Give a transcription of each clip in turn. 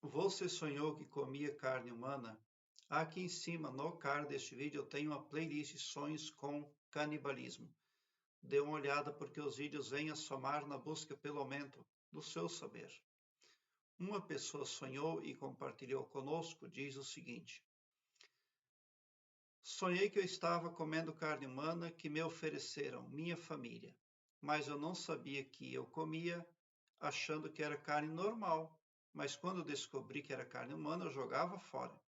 Você sonhou que comia carne humana? Aqui em cima, no card deste vídeo, eu tenho uma playlist de sonhos com canibalismo. Dê uma olhada porque os vídeos vêm a somar na busca pelo aumento do seu saber. Uma pessoa sonhou e compartilhou conosco, diz o seguinte: sonhei que eu estava comendo carne humana que me ofereceram minha família, mas eu não sabia que eu comia achando que era carne normal, mas quando descobri que era carne humana, eu jogava fora.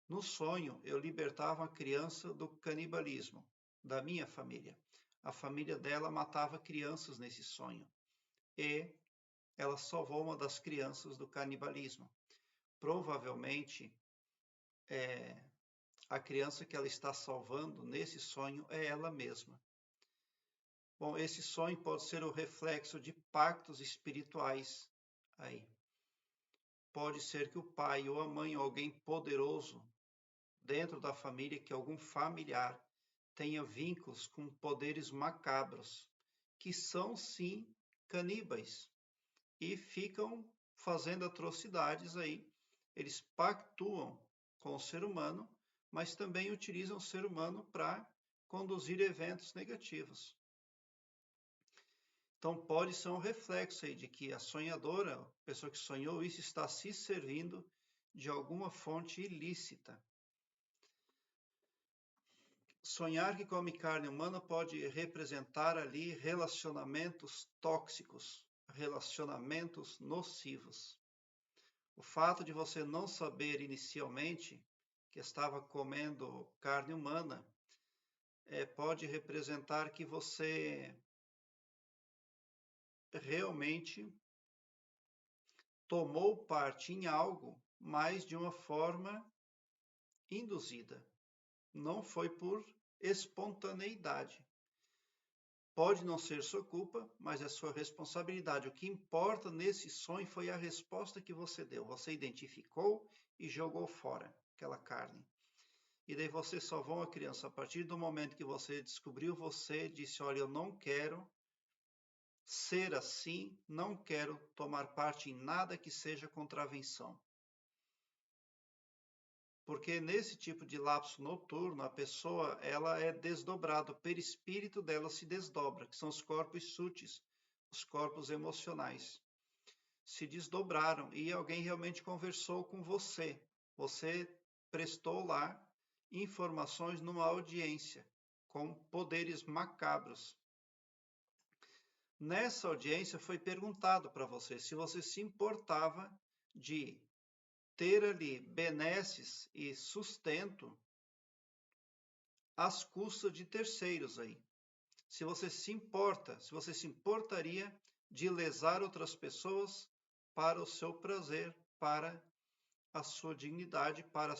No sonho, eu libertava a criança do canibalismo, da minha família. A família dela matava crianças nesse sonho. E ela salvou uma das crianças do canibalismo. Provavelmente, a criança que ela está salvando nesse sonho é ela mesma. Bom, esse sonho pode ser o reflexo de pactos espirituais aí. Pode ser que o pai ou a mãe ou alguém poderoso dentro da família, que algum familiar tenha vínculos com poderes macabros, que são sim caníbais e ficam fazendo atrocidades aí. Eles pactuam com o ser humano, mas também utilizam o ser humano para conduzir eventos negativos. Então pode ser um reflexo aí de que a sonhadora, a pessoa que sonhou isso, está se servindo de alguma fonte ilícita. Sonhar que come carne humana pode representar ali relacionamentos tóxicos, relacionamentos nocivos. O fato de você não saber inicialmente que estava comendo carne humana pode representar que você realmente tomou parte em algo, mas de uma forma induzida. Não foi por espontaneidade. Pode não ser sua culpa, mas é sua responsabilidade. O que importa nesse sonho foi a resposta que você deu. Você identificou e jogou fora aquela carne. E daí você salvou a criança. A partir do momento que você descobriu, você disse: olha, eu não quero ser assim, não quero tomar parte em nada que seja contravenção. Porque nesse tipo de lapso noturno, a pessoa ela é desdobrada, o perispírito dela se desdobra, que são os corpos sutis, os corpos emocionais. Se desdobraram e alguém realmente conversou com você. Você prestou lá informações numa audiência com poderes macabros. Nessa audiência foi perguntado para você se você se importava de ter ali benesses e sustento às custas de terceiros aí. Se você se importa, se você se importaria de lesar outras pessoas para o seu prazer, para a sua dignidade, para a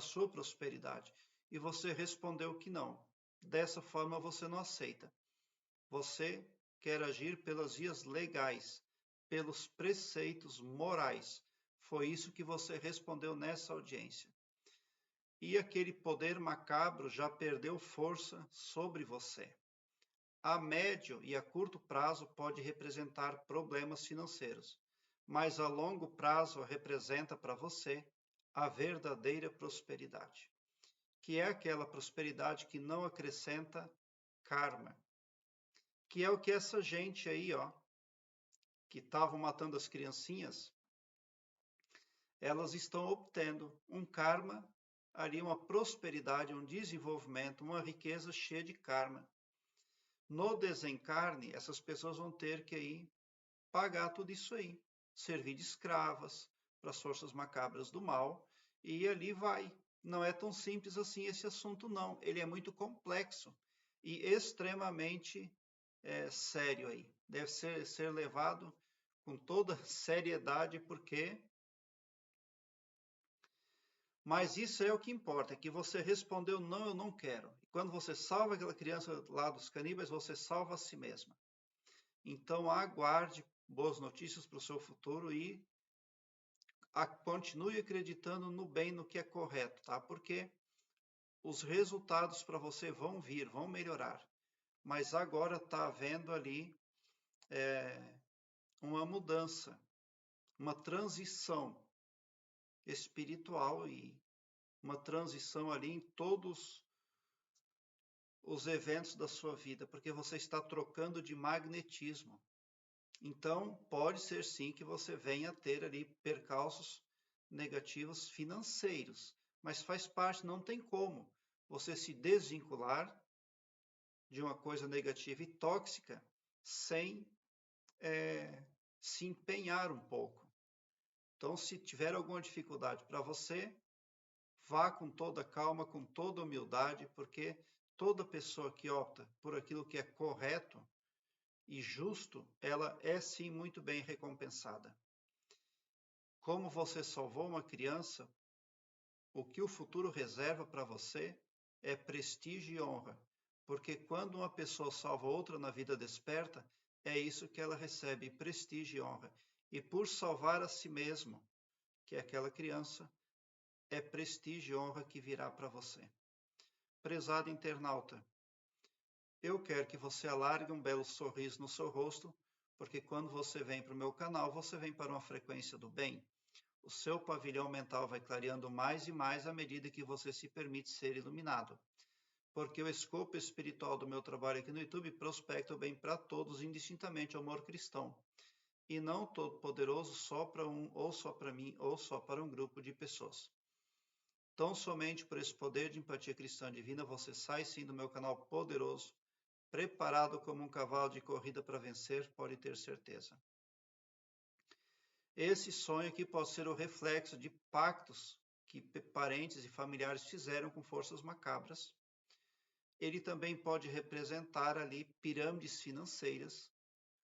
sua prosperidade. E você respondeu que não. Dessa forma você não aceita. Você quer agir pelas vias legais, pelos preceitos morais. Foi isso que você respondeu nessa audiência. E aquele poder macabro já perdeu força sobre você. A médio e a curto prazo pode representar problemas financeiros, mas a longo prazo representa para você a verdadeira prosperidade, que é aquela prosperidade que não acrescenta karma, que é o que essa gente aí, ó, que estavam matando as criancinhas, elas estão obtendo um karma ali, uma prosperidade, um desenvolvimento, uma riqueza cheia de karma. No desencarne, essas pessoas vão ter que aí pagar tudo isso aí, servir de escravas para as forças macabras do mal, e ali vai. Não é tão simples assim esse assunto, não. Ele é muito complexo e extremamente sério aí. Deve ser levado com toda seriedade, porque. Mas isso é o que importa, é que você respondeu não, eu não quero. E quando você salva aquela criança lá dos caníbais, você salva a si mesma. Então aguarde boas notícias para o seu futuro e continue acreditando no bem, no que é correto, tá? Porque os resultados para você vão vir, vão melhorar. Mas agora está havendo ali uma mudança uma transição espiritual e uma transição ali em todos os eventos da sua vida, porque você está trocando de magnetismo. Então, pode ser sim que você venha a ter ali percalços negativos financeiros, mas faz parte, não tem como você se desvincular de uma coisa negativa e tóxica sem se empenhar um pouco. Então, se tiver alguma dificuldade para você, vá com toda calma, com toda humildade, porque toda pessoa que opta por aquilo que é correto e justo, ela é sim muito bem recompensada. Como você salvou uma criança, o que o futuro reserva para você é prestígio e honra, porque quando uma pessoa salva outra na vida desperta, é isso que ela recebe, prestígio e honra. E por salvar a si mesmo, que é aquela criança, é prestígio e honra que virá para você. Prezado internauta, eu quero que você alargue um belo sorriso no seu rosto, porque quando você vem para o meu canal, você vem para uma frequência do bem. O seu pavilhão mental vai clareando mais e mais à medida que você se permite ser iluminado. Porque o escopo espiritual do meu trabalho aqui no YouTube prospecta o bem para todos, indistintamente o amor cristão. E não todo poderoso só para um, ou só para mim, ou só para um grupo de pessoas. Então, somente por esse poder de empatia cristã divina, você sai sim do meu canal poderoso, preparado como um cavalo de corrida para vencer, pode ter certeza. Esse sonho aqui pode ser o reflexo de pactos que parentes e familiares fizeram com forças macabras. Ele também pode representar ali pirâmides financeiras,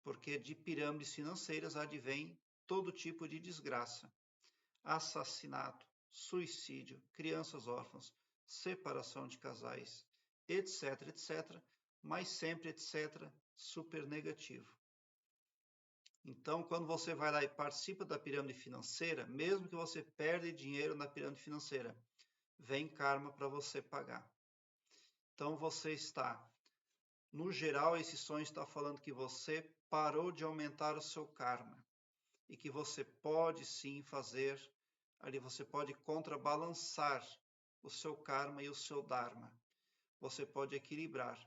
porque de pirâmides financeiras advém todo tipo de desgraça. Assassinato, suicídio, crianças órfãs, separação de casais, etc, etc, mas sempre etc, super negativo. Então, quando você vai lá e participa da pirâmide financeira, mesmo que você perde dinheiro na pirâmide financeira, vem karma para você pagar. Então, você está, no geral, esse sonho está falando que você parou de aumentar o seu karma e que você pode sim fazer, ali você pode contrabalançar o seu karma e o seu dharma. Você pode equilibrar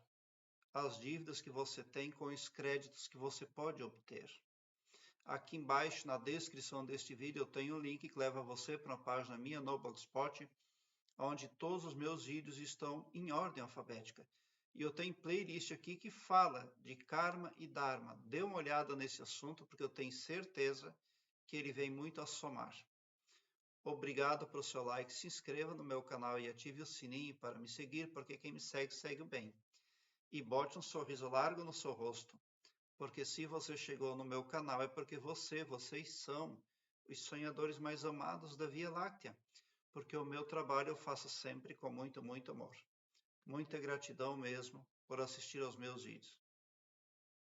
as dívidas que você tem com os créditos que você pode obter. Aqui embaixo, na descrição deste vídeo, eu tenho um link que leva você para uma página minha no Blogspot, onde todos os meus vídeos estão em ordem alfabética. E eu tenho playlist aqui que fala de karma e dharma. Dê uma olhada nesse assunto, porque eu tenho certeza que ele vem muito a somar. Obrigado pelo seu like, se inscreva no meu canal e ative o sininho para me seguir, porque quem me segue, segue o bem. E bote um sorriso largo no seu rosto, porque se você chegou no meu canal é porque vocês são os sonhadores mais amados da Via Láctea, porque o meu trabalho eu faço sempre com muito, muito amor. Muita gratidão mesmo por assistir aos meus vídeos.